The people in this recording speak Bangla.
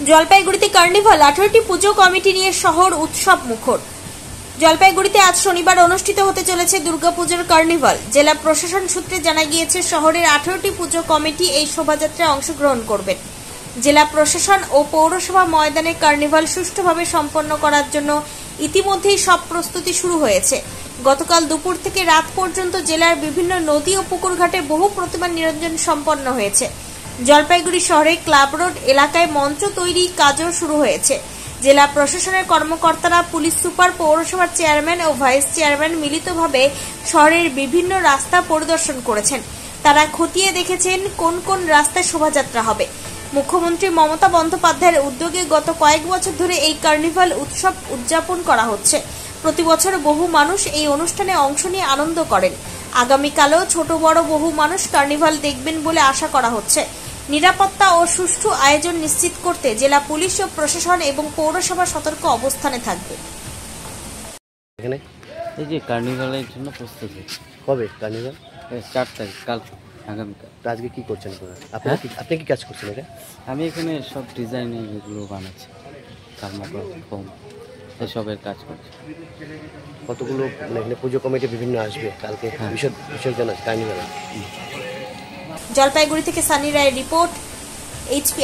জলপাইগুড়িতে কার্নিভাল 18টি পুজো কমিটি নিয়ে শহর উৎসব মুখর। জলপাইগুড়িতে আজ শনিবার অনুষ্ঠিত হতে চলেছে দুর্গাপুজোর কার্নিভাল। জেলা প্রশাসন সূত্রে জানা গিয়েছে, শহরের 18টি পুজো কমিটি এই শোভাযাত্রায় অংশগ্রহণ করবেন। জেলা প্রশাসন ও পৌরসভা ময়দানে কার্নিভাল সুষ্ঠুভাবে সম্পন্ন করার জন্য ইতিমধ্যেই সব প্রস্তুতি শুরু হয়েছে। গতকাল দুপুর থেকে রাত পর্যন্ত জেলার বিভিন্ন নদী ও পুকুর ঘাটে বহু প্রতিমা নিরঞ্জন সম্পন্ন হয়েছে। জলপাইগুড়ি শহরে ক্লাব রোড এলাকায় মঞ্চ তৈরি কাজও শুরু হয়েছে। জেলা প্রশাসনের কর্মকর্তারা, পুলিশ সুপার, পৌরসভার চেয়ারম্যান ও ভাইস চেয়ারম্যান মিলিতভাবে শহরের বিভিন্ন রাস্তা পরিদর্শন করেছেন। তারা খতিয়ে দেখেছেন কোন কোন রাস্তায় শোভাযাত্রা হবে। মুখ্যমন্ত্রী মমতা বন্দ্যোপাধ্যায়ের উদ্যোগে গত কয়েক বছর ধরে এই কার্নিভাল উৎসব উদযাপন করা হচ্ছে। প্রতি বছর বহু মানুষ এই অনুষ্ঠানে অংশ নিয়ে আনন্দ করেন। আগামীকালেও ছোট বড় বহু মানুষ কার্নিভাল দেখবেন বলে আশা করা হচ্ছে। নিরাপত্তা ও সুষ্ঠু আয়োজন নিশ্চিত করতে জেলা পুলিশ ও প্রশাসন এবং পৌরসভা সতর্ক অবস্থানে থাকবে। এখানে এই যে কার্নিভালের জন্য প্রস্তুতি। কবে কার্নিভাল? 4 তারিখ, কাল, আগামীকাল। তো আজকে কি করছেন আপনারা? আপনি কি কাজ করছেন এটা? আমি এখানে সব ডিজাইনের যেগুলো বানাচ্ছি, থার্মোকল, ফোম, এসবের কাজ করছি। কতগুলো এখানে পুজো কমিটি বিভিন্ন আসবে কালকে? বিসর্জন আছে কার্নিভাল। জলপাইগুড়ি থেকে সানি রায়ের রিপোর্ট, এইচপি।